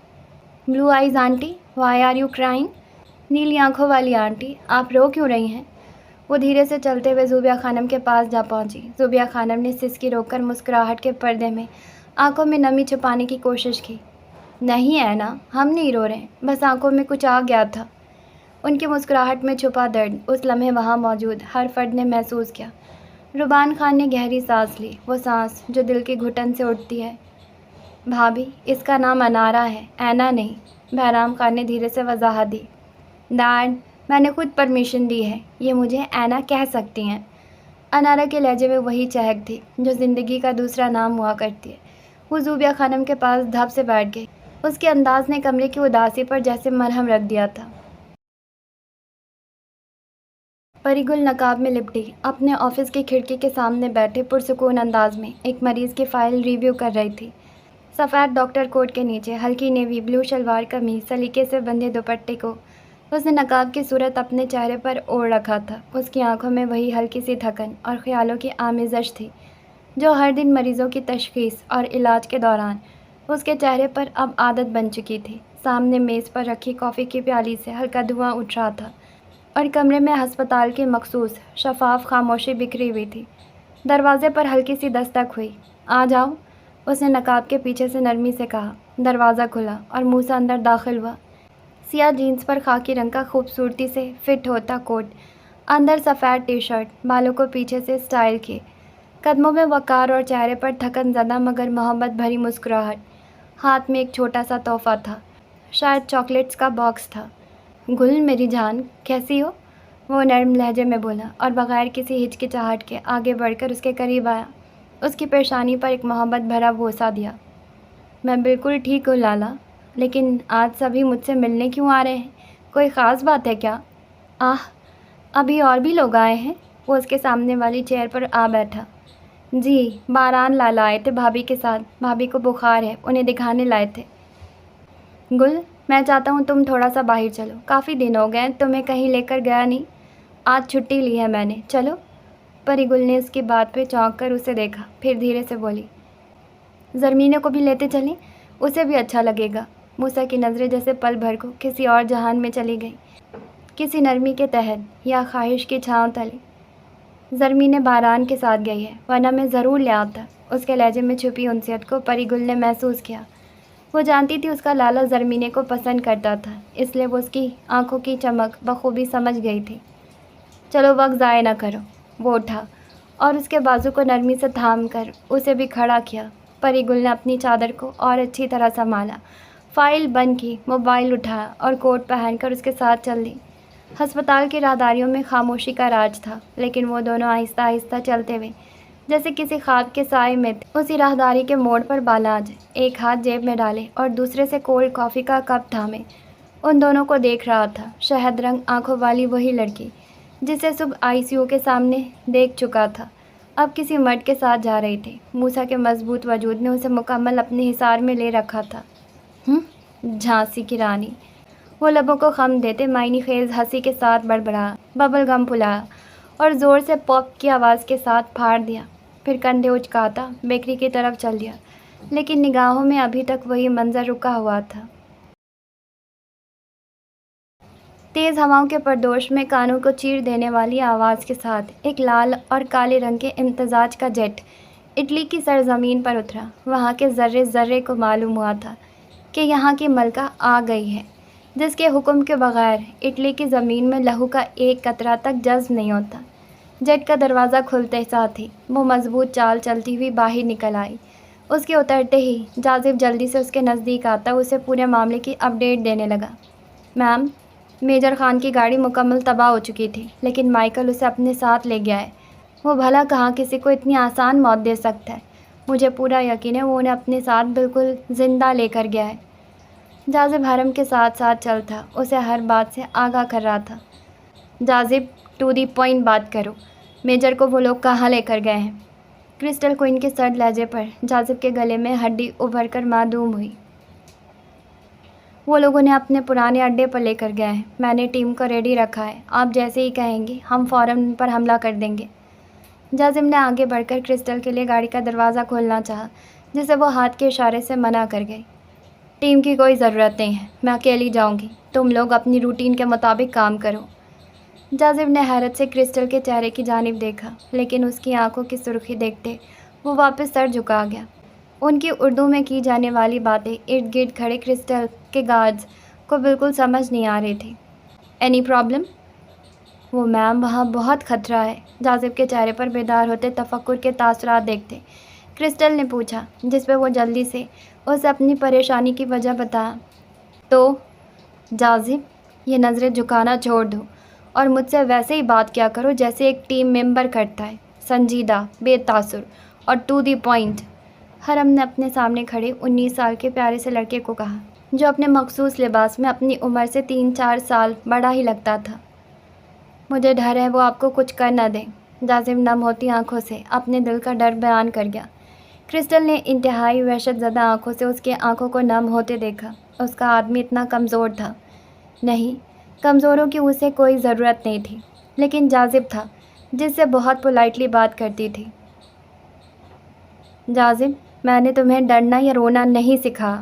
Blue eyes aunty, why are you crying? नीली आंखों वाली आंटी, आप रो क्यों रही हैं? वो धीरे से चलते हुए ज़ुबिया खानम के पास जा पहुंची। ज़ुबिया खानम ने सिसकी रोककर मुस्कुराहट के पर्दे में आंखों में नमी छुपाने की कोशिश की। नहीं है ना, हम नहीं रो रहे, बस आंखों में कुछ आ गया था। उनकी मुस्कुराहट में छुपा दर्द उस लम्हे वहाँ मौजूद हर फर्द ने महसूस किया। रुबान खान ने गहरी सांस ली, वो सांस जो दिल की घुटन से उठती है। भाभी, इसका नाम अनारा है, ऐना नहीं, बहराम खान ने धीरे से वजाहत दी। डैड, मैंने खुद परमिशन दी है, ये मुझे ऐना कह सकती हैं। अनारा के लहजे में वही चहक थी जो ज़िंदगी का दूसरा नाम हुआ करती है। वो ज़ुबिया खानम के पास धप से बैठ गई। उसके अंदाज ने कमरे की उदासी पर जैसे मरहम रख दिया था। परिगुल नकाब में लिपटी अपने ऑफिस की खिड़की के सामने बैठे पुरसुकून अंदाज में एक मरीज़ की फ़ाइल रिव्यू कर रही थी। सफ़ेद डॉक्टर कोट के नीचे हल्की नेवी ब्लू शलवार कमीज सलीके से बंधे दुपट्टे को उसने नकाब की सूरत अपने चेहरे पर ओढ़ रखा था। उसकी आंखों में वही हल्की सी थकन और ख़्यालों की आमेज़श थी जो हर दिन मरीज़ों की तशख़ीस और इलाज के दौरान उसके चेहरे पर अब आदत बन चुकी थी। सामने मेज़ पर रखी कॉफ़ी की प्याली से हल्का धुआं उठ रहा था और कमरे में अस्पताल की मखसूस शफाफ खामोशी बिखरी हुई थी। दरवाज़े पर हल्की सी दस्तक हुई। आ जाओ, उसने नकाब के पीछे से नरमी से कहा। दरवाज़ा खुला और मुँह से अंदर दाखिल हुआ। सियाह जीन्स पर खाकी रंग का खूबसूरती से फिट होता कोट, अंदर सफ़ेद टी शर्ट, बालों को पीछे से स्टाइल किए, कदमों में वक़ार और चेहरे पर थकन ज़दा मगर मोहब्बत भरी मुस्कुराहट। हाथ में एक छोटा सा तोहफ़ा था, शायद चॉकलेट्स का बॉक्स था। गुल मेरी जान, कैसी हो? वो नर्म लहजे में बोला और बग़ैर किसी हिचकिचाहट के आगे बढ़कर उसके करीब आया। उसकी पेशानी पर एक मोहब्बत भरा बोसा दिया। मैं बिल्कुल ठीक हूँ लाला, लेकिन आज सभी मुझसे मिलने क्यों आ रहे हैं? कोई ख़ास बात है क्या? आह, अभी और भी लोग आए हैं। वो उसके सामने वाली चेयर पर आ बैठा। जी, बारान लाला आए थे भाभी के साथ। भाभी को बुखार है, उन्हें दिखाने लाए थे। गुल, मैं चाहता हूँ तुम थोड़ा सा बाहर चलो। काफ़ी दिन हो गए तुम्हें कहीं लेकर गया नहीं। आज छुट्टी ली है मैंने, चलो। परिगुल ने उसकी बात पे चौंक कर उसे देखा, फिर धीरे से बोली, ज़रमीने को भी लेते चलें, उसे भी अच्छा लगेगा। मूसा की नज़रें जैसे पल भर को किसी और जहान में चली गई, किसी नरमी के तहत या ख्वाहिश की छाँव तले। ज़रमीने बारान के साथ गई है, वरना मैं ज़रूर ले आता। उसके लहजे में छुपी उनसियत को परिगुल ने महसूस किया। वो जानती थी उसका लाला ज़रमीने को पसंद करता था, इसलिए वो उसकी आंखों की चमक बखूबी समझ गई थी। चलो वक्त ज़ाया न करो। वो उठा और उसके बाजू को नरमी से थाम कर उसे भी खड़ा किया। پری گل نے اپنی چادر کو اور اچھی طرح سنبھالا، فائل بند کی، موبائل اٹھایا اور کوٹ پہن کر اس کے ساتھ چل دی۔ ہسپتال کی راہداریوں میں خاموشی کا راج تھا، لیکن وہ دونوں آہستہ آہستہ چلتے ہوئے جیسے کسی خواب کے سائے میں تھے۔ اسی راہداری کے موڑ پر بالاج ایک ہاتھ جیب میں ڈالے اور دوسرے سے کولڈ کافی کا کپ تھامے ان دونوں کو دیکھ رہا تھا۔ شہد رنگ آنکھوں والی وہی لڑکی جسے صبح آئی سی یو کے سامنے دیکھ چکا تھا، اب کسی مرد کے ساتھ جا رہی تھی۔ موسیٰ کے مضبوط وجود نے اسے مکمل اپنے حصار میں لے رکھا تھا۔ جھانسی کی رانی، وہ لبوں کو خم دیتے معنی خیز ہنسی کے ساتھ بڑبڑایا، ببل گم پھلایا اور زور سے پاپ کی آواز کے ساتھ پھاڑ دیا، پھر کندھے اچکاتا بیکری کی طرف چل دیا، لیکن نگاہوں میں ابھی تک وہی منظر رکا ہوا تھا۔ تیز ہواؤں کے پردوش میں کانوں کو چیر دینے والی آواز کے ساتھ ایک لال اور کالے رنگ کے امتزاج کا جیٹ اٹلی کی سرزمین پر اترا۔ وہاں کے ذرے ذرے کو معلوم ہوا تھا کہ یہاں کی ملکہ آ گئی ہے، جس کے حکم کے بغیر اٹلی کی زمین میں لہو کا ایک قطرہ تک جذب نہیں ہوتا۔ جیٹ کا دروازہ کھلتے ساتھ ہی وہ مضبوط چال چلتی ہوئی باہر نکل آئی۔ اس کے اترتے ہی جازب جلدی سے اس کے نزدیک آتا اسے پورے معاملے کی اپڈیٹ دینے لگا۔ میم، میجر خان کی گاڑی مکمل تباہ ہو چکی تھی، لیکن مائیکل اسے اپنے ساتھ لے گیا ہے۔ وہ بھلا کہاں کسی کو اتنی آسان موت دے سکتا ہے؟ مجھے پورا یقین ہے وہ انہیں اپنے ساتھ بالکل زندہ لے کر گیا ہے۔ جازب حرم کے ساتھ ساتھ چل تھا، اسے ہر بات سے آگاہ کر رہا تھا۔ جازب، ٹو دی پوائنٹ بات کرو، میجر کو وہ لوگ کہاں لے کر گئے ہیں؟ کرسٹل کوئن کے سرد لہجے پر جازب کے گلے میں ہڈی ابھر کر معدوم ہوئی۔ وہ لوگ انہیں اپنے پرانے اڈے پر لے کر گئے ہیں۔ میں نے ٹیم کو ریڈی رکھا ہے، آپ جیسے ہی کہیں گے ہم فوراً ان پر حملہ کر دیں گے۔ جازب نے آگے بڑھ کر کرسٹل کے لیے گاڑی کا دروازہ کھولنا چاہا، جسے وہ ہاتھ کے اشارے سے منع کر گئی۔ ٹیم کی کوئی ضرورت نہیں ہے، میں اکیلی جاؤں گی، تم لوگ اپنی روٹین کے مطابق کام کرو۔ جازب نے حیرت سے کرسٹل کے چہرے کی جانب دیکھا، لیکن اس کی آنکھوں کی سرخی دیکھتے وہ واپس سر جھکا گیا۔ ان کی اردو میں کی جانے والی باتیں ارد گرد کھڑے کرسٹل کے گارڈز کو بالکل سمجھ نہیں آ رہی تھی۔ Any problem? وہ میم، وہاں بہت خطرہ ہے، جازب کے چہرے پر بیدار ہوتے تفکر کے تاثرات دیکھتے کرسٹل نے پوچھا، جس پہ وہ جلدی سے اسے اپنی پریشانی کی وجہ بتایا۔ تو جازب، یہ نظریں جھکانا چھوڑ دو اور مجھ سے ویسے ہی بات کیا کرو جیسے ایک ٹیم ممبر کرتا ہے، سنجیدہ، بے تاثر اور ٹو دی پوائنٹ۔ حرم نے اپنے سامنے کھڑے 19 سال کے پیارے سے لڑکے کو کہا، جو اپنے مخصوص لباس میں اپنی عمر سے 3-4 سال بڑا ہی لگتا تھا۔ مجھے ڈر ہے وہ آپ کو کچھ کر نہ دیں۔ جازب نم ہوتی آنکھوں سے اپنے دل کا ڈر بیان کر گیا۔ کرسٹل نے انتہائی وحشت زدہ آنکھوں سے اس کی آنکھوں کو نم ہوتے دیکھا۔ اس کا آدمی اتنا کمزور تھا؟ نہیں، کمزوروں کی اسے کوئی ضرورت نہیں تھی، لیکن جازب تھا، جس سے بہت پولائٹلی بات کرتی تھی۔ جازب، میں نے تمہیں ڈرنا یا رونا نہیں سکھایا،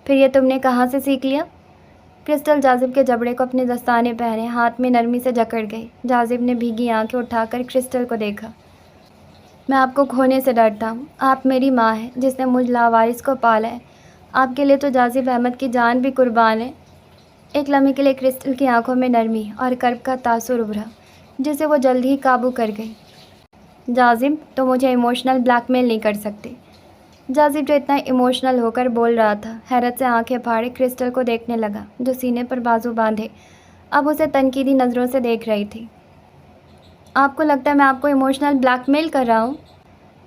پھر یہ تم نے کہاں سے سیکھ لیا؟ کرسٹل جازب کے جبڑے کو اپنے دستانے پہنے ہاتھ میں نرمی سے جکڑ گئی۔ جازب نے بھیگی آنکھیں اٹھا کر کرسٹل کو دیکھا۔ میں آپ کو کھونے سے ڈرتا ہوں، آپ میری ماں ہیں جس نے مجھ لاوارث کو پالا ہے، آپ کے لیے تو جازب احمد کی جان بھی قربان ہے۔ ایک لمحے کے لیے کرسٹل کی آنکھوں میں نرمی اور کرب کا تاثر ابھرا، جسے وہ جلد ہی قابو کر گئی۔ جازب، تو مجھے ایموشنل بلیک میل نہیں کر سکتے۔ جازب جو اتنا ایموشنل ہو کر بول رہا تھا، حیرت سے آنکھیں پھاڑے کرسٹل کو دیکھنے لگا، جو سینے پر بازو باندھے اب اسے تنقیدی نظروں سے دیکھ رہی تھی۔ آپ کو لگتا ہے میں آپ کو ایموشنل بلیک میل کر رہا ہوں؟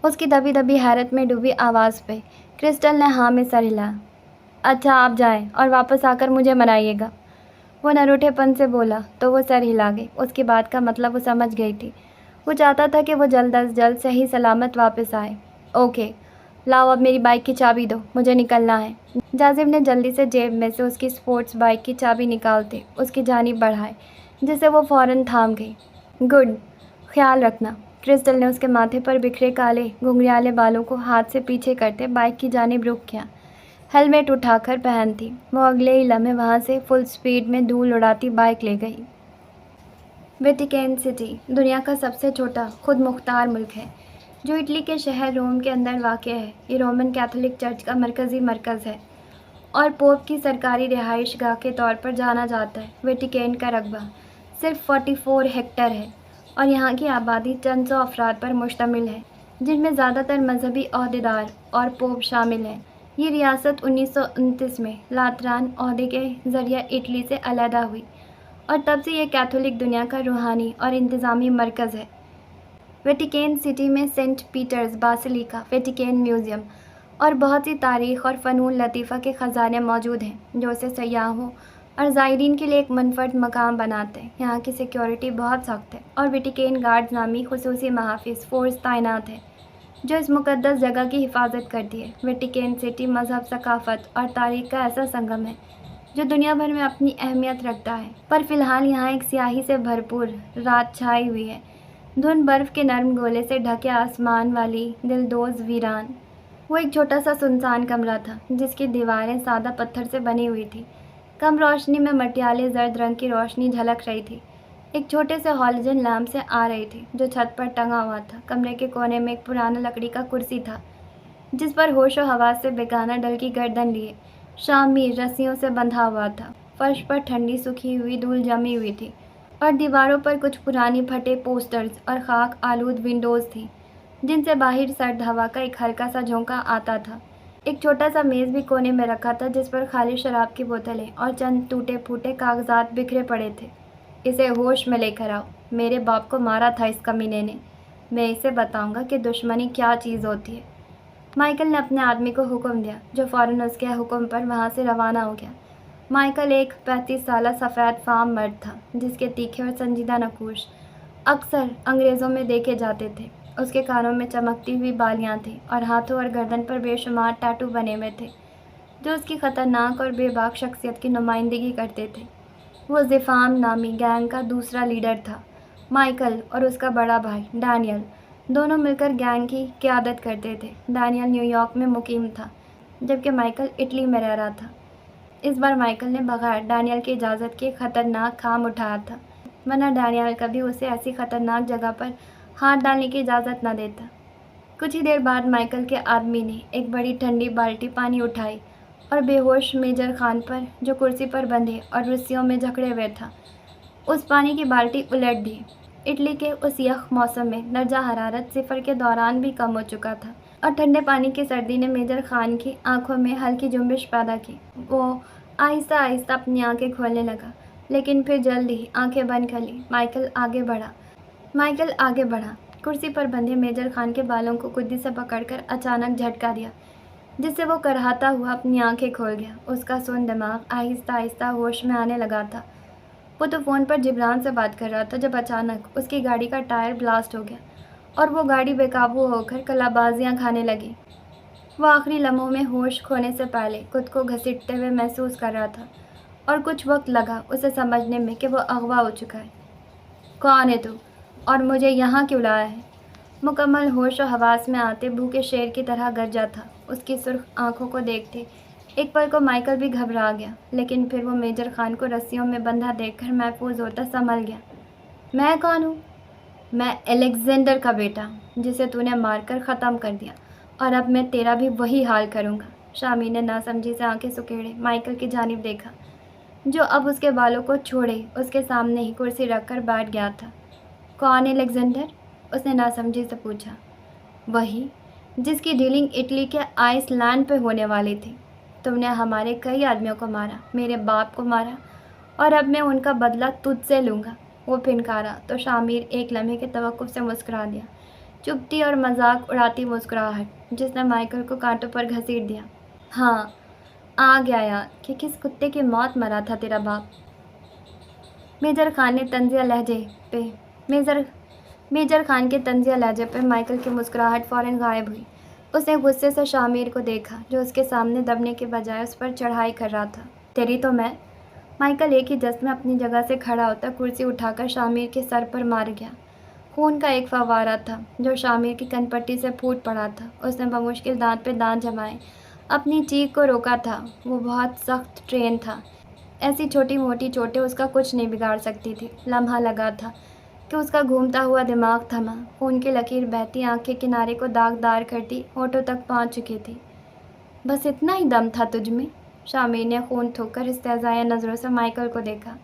اس کی دبی دبی حیرت میں ڈوبی آواز پہ کرسٹل نے ہاں میں سر ہلایا۔ اچھا، آپ جائیں اور واپس آ کر مجھے منائیے گا، وہ نروٹھے پن سے بولا تو وہ سر ہلا گئی۔ اس کی بات کا مطلب وہ سمجھ گئی تھی، وہ چاہتا تھا کہ وہ جلد از جلد صحیح سلامت واپس آئے۔ اوکے، لاؤ اب میری بائک کی چابی دو، مجھے نکلنا ہے۔ جازب نے جلدی سے جیب میں سے اس کی اسپورٹس بائک کی چابی نکالتے اس کی جانب بڑھائے، جسے وہ فوراً تھام گئی۔ گڈ، خیال رکھنا۔ کرسٹل نے اس کے ماتھے پر بکھرے کالے گھنگریالے بالوں کو ہاتھ سے پیچھے کرتے بائک کی جانب رخ کیا۔ ہیلمٹ اٹھا کر پہن تھی، وہ اگلے ہی لمحے وہاں سے فل سپیڈ میں دھول اڑاتی بائک لے گئی۔ ویٹیکن سٹی دنیا کا سب سے چھوٹا خود مختار ملک ہے، جو اٹلی کے شہر روم کے اندر واقع ہے۔ یہ رومن کیتھولک چرچ کا مرکزی مرکز ہے اور پوپ کی سرکاری رہائش گاہ کے طور پر جانا جاتا ہے۔ ویٹیکن کا رقبہ صرف 44 ہیکٹر ہے اور یہاں کی آبادی چند سو افراد پر مشتمل ہے۔ جن میں زیادہ تر مذہبی عہدیدار اور پوپ شامل ہیں۔ یہ ریاست 1929 میں لاتران عہدے کے ذریعہ اٹلی سے علیحدہ ہوئی اور تب سے یہ کیتھولک دنیا کا روحانی اور انتظامی مرکز ہے۔ ویٹیکن سٹی میں Saint Peter's Basilica, Vatican Museum اور بہت سی تاریخ اور فنون لطیفہ کے خزانے موجود ہیں جو اسے سیاحوں اور زائرین کے لیے ایک منفرد مقام بناتے ہیں۔ یہاں کی سیکیورٹی بہت سخت ہے اور ویٹیکن گارڈز نامی خصوصی محافظ فورس تعینات ہے جو اس مقدس جگہ کی حفاظت کرتی ہے۔ ویٹیکن سٹی مذہب، ثقافت اور تاریخ کا ایسا سنگم ہے جو دنیا بھر میں اپنی اہمیت رکھتا ہے، پر فی الحال یہاں ایک سیاہی سے بھرپور رات چھائی ہوئی ہے، دھند برف کے نرم گولے سے ڈھکے آسمان والی دلدوز ویران۔ وہ ایک چھوٹا سا سنسان کمرہ تھا جس کی دیواریں سادہ پتھر سے بنی ہوئی تھی، کم روشنی میں مٹیالے زرد رنگ کی روشنی جھلک رہی تھی، ایک چھوٹے سے ہالوجن لیمپ سے آ رہی تھی جو چھت پر ٹنگا ہوا تھا۔ کمرے کے کونے میں ایک پرانا لکڑی کا کرسی تھا جس پر ہوش و حواس سے بیگانہ ڈل کی گردن لیے شامیر رسیوں سے بندھا ہوا تھا۔ فرش پر ٹھنڈی سوکھی ہوئی دھول جمی ہوئی تھی اور دیواروں پر کچھ پرانی پھٹے پوسٹرز اور خاک آلود ونڈوز تھیں جن سے باہر سرد ہوا کا ایک ہلکا سا جھونکا آتا تھا۔ ایک چھوٹا سا میز بھی کونے میں رکھا تھا جس پر خالی شراب کی بوتلیں اور چند ٹوٹے پھوٹے کاغذات بکھرے پڑے تھے۔ اسے ہوش میں لے کر آؤ، میرے باپ کو مارا تھا اس کمینے نے، میں اسے بتاؤں گا کہ دشمنی کیا چیز ہوتی ہے۔ مائیکل نے اپنے آدمی کو حکم دیا جو فوراً اس کے حکم پر وہاں سے روانہ ہو گیا۔ مائیکل ایک 35 سالہ سفید فام مرد تھا جس کے تیکھے اور سنجیدہ نقوش اکثر انگریزوں میں دیکھے جاتے تھے۔ اس کے کانوں میں چمکتی ہوئی بالیاں تھیں اور ہاتھوں اور گردن پر بے شمار ٹیٹو بنے ہوئے تھے جو اس کی خطرناک اور بے باک شخصیت کی نمائندگی کرتے تھے۔ وہ زفام نامی گینگ کا دوسرا لیڈر تھا۔ مائیکل اور اس کا بڑا بھائی ڈینیل دونوں مل کر گینگ کی قیادت کرتے تھے۔ ڈینیل نیو یارک میں مقیم تھا جبکہ مائیکل اٹلی میں رہ رہا تھا۔ اس بار مائیکل نے بغیر ڈینیل کی اجازت کے خطرناک کام اٹھایا تھا، ورنہ ڈینیل کبھی اسے ایسی خطرناک جگہ پر ہاتھ ڈالنے کی اجازت نہ دیتا۔ کچھ ہی دیر بعد مائیکل کے آدمی نے ایک بڑی ٹھنڈی بالٹی پانی اٹھائی اور بے ہوش میجر خان پر جو کرسی پر بندھے اور رسیوں میں جکڑے ہوئے تھا اس پانی کی بالٹی الٹ دی۔ اٹلی کے اس یخ موسم میں درجہ حرارت صفر کے دوران بھی کم ہو چکا تھا اور ٹھنڈے پانی کی سردی نے میجر خان کی آنکھوں میں ہلکی جنبش پیدا کی۔ وہ آہستہ آہستہ اپنی آنکھیں کھولنے لگا لیکن پھر جلد ہی آنکھیں بند کر لی۔ مائیکل آگے بڑھا، کرسی پر بندھے میجر خان کے بالوں کو گدی سے پکڑ کر اچانک جھٹکا دیا جس سے وہ کرہاتا ہوا اپنی آنکھیں کھول گیا۔ اس کا سن دماغ آہستہ آہستہ ہوش میں آنے لگا تھا۔ وہ تو فون پر جبران سے بات کر رہا تھا جب اچانک اس کی گاڑی کا ٹائر بلاسٹ ہو گیا اور وہ گاڑی بے قابو ہو کر کلابازیاں کھانے لگی۔ وہ آخری لمحوں میں ہوش کھونے سے پہلے خود کو گھسیٹتے ہوئے محسوس کر رہا تھا اور کچھ وقت لگا اسے سمجھنے میں کہ وہ اغوا ہو چکا ہے۔ کون ہے تو اور مجھے یہاں کیوں لایا ہے؟ مکمل ہوش و حواس میں آتے بھوکے شیر کی طرح گرجا تھا۔ اس کی سرخ آنکھوں کو دیکھتے ایک پل کو مائیکل بھی گھبرا گیا لیکن پھر وہ میجر خان کو رسیوں میں بندھا دیکھ کر محفوظ ہوتا سنبھل گیا۔ میں کون ہوں؟ میں الیگزینڈر کا بیٹا جسے تو نے مار کر ختم کر دیا اور اب میں تیرا بھی وہی حال کروں گا۔ شامی نے ناسمجھی سے آنکھیں سکیڑے مائیکل کی جانب دیکھا جو اب اس کے بالوں کو چھوڑے اس کے سامنے ہی کرسی رکھ کر بیٹھ گیا تھا۔ کون الیگزینڈر؟ اس نے ناسمجھی سے پوچھا۔ وہی جس کی ڈیلنگ اٹلی کے آئس لینڈ پہ ہونے والی تھی۔ تم نے ہمارے کئی آدمیوں کو مارا، میرے باپ کو مارا اور اب میں ان کا بدلہ تجھ سے لوں گا۔ وہ پھنکارا تو شامیر ایک لمحے کے توقف سے مسکرا دیا، چپتی اور مذاق اڑاتی مسکراہٹ جس نے مائیکل کو کانٹوں پر گھسیٹ دیا۔ ہاں آ گیا یاد کہ کس کتے کی موت مرا تھا تیرا باپ۔ میجر خان کے طنزیہ لہجے پہ مائیکل کی مسکراہٹ فوراً غائب ہوئی۔ اس نے غصے سے شامیر کو دیکھا جو اس کے سامنے دبنے کے بجائے اس پر چڑھائی کر رہا تھا۔ تیری تو میں۔ مائیکل ایک ہی جس میں اپنی جگہ سے کھڑا ہوتا کرسی اٹھا کر شامیر کے سر پر مار گیا۔ خون کا ایک فوارہ تھا جو شامیر کی کن پٹی سے پھوٹ پڑا تھا۔ اس نے بمشکل دانت پہ دانت جمائے اپنی چیخ کو روکا تھا۔ وہ بہت سخت ٹرین تھا، ایسی چھوٹی موٹی چوٹیں اس کا کچھ نہیں بگاڑ سکتی تھی۔ لمحہ لگا تھا کہ اس کا گھومتا ہوا دماغ تھما، خون کی لکیر بہتی آنکھ کے کنارے کو داغدار کرتی ہونٹوں تک پہنچ چکی تھی۔ بس اتنا ہی دم تھا تجھ میں؟ شامیر نے خون تھوک کر استہزائیہ نظروں سے مائیکل کو دیکھا۔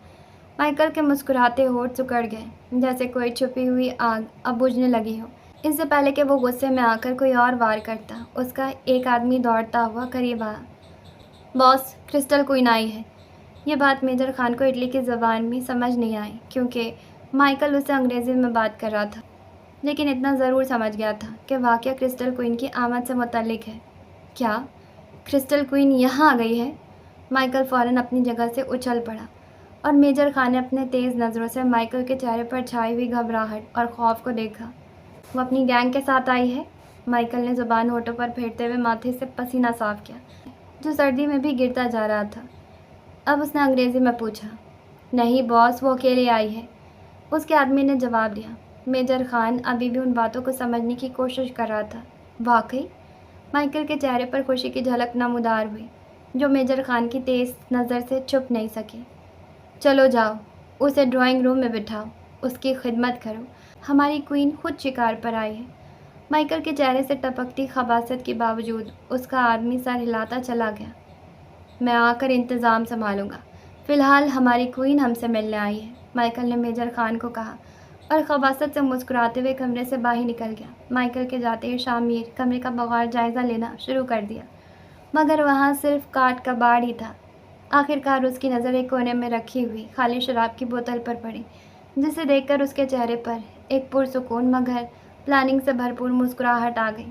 مائیکل کے مسکراتے ہونٹ سکڑ گئے جیسے کوئی چھپی ہوئی آگ اب بجھنے لگی ہو۔ इससे पहले कि वो गुस्से में आकर कोई और वार करता, उसका एक आदमी दौड़ता हुआ करीब आया। बॉस, क्रिस्टल क्वीन आई है। ये बात मेजर खान को इटली की ज़बान में समझ नहीं आई, क्योंकि माइकल उससे अंग्रेज़ी में बात कर रहा था। लेकिन इतना ज़रूर समझ गया था कि वाक़या क्रिस्टल क्वीन की आमद से मुतल्लिक है। क्या क्रिस्टल क्वीन यहाँ आ गई है? माइकल फ़ौरन अपनी जगह से उछल पड़ा और मेजर खान ने अपने तेज़ नज़रों से माइकल के चेहरे पर छाई हुई घबराहट और खौफ को देखा। वो अपनी गैंग के साथ आई है? माइकल ने ज़ुबान होठों पर फेरते हुए माथे से पसीना साफ किया, जो सर्दी में भी गिरता जा रहा था। अब उसने अंग्रेज़ी में पूछा। नहीं बॉस, वो अकेले आई है, उसके आदमी ने जवाब दिया। मेजर खान अभी भी उन बातों को समझने की कोशिश कर रहा था। वाकई? माइकल के चेहरे पर खुशी की झलक नमूदार हुई, जो मेजर खान की तेज़ नज़र से छुप नहीं सकी। चलो जाओ, उसे ड्राइंग रूम में बिठाओ, उसकी खिदमत करो। हमारी क्वीन खुद शिकार पर आई है। माइकल के चेहरे से टपकती खबासत के बावजूद उसका आदमी सर हिलाता चला गया। मैं आकर इंतज़ाम संभालूंगा। फ़िलहाल हमारी क्वीन हमसे मिलने आई है, माइकल ने मेजर खान को कहा और खबासत से मुस्कुराते हुए कमरे से बाहर निकल गया। माइकल के जाते ही शामिर कमरे का बगौर जायज़ा लेना शुरू कर दिया, मगर वहाँ सिर्फ काट कबाड़ ही था। आखिरकार उसकी नज़र एक कोने में रखी हुई खाली शराब की बोतल पर पड़ी, जिसे देखकर उसके चेहरे पर एक पुरसुकून मगर प्लानिंग से भरपूर मुस्कुराहट आ गई।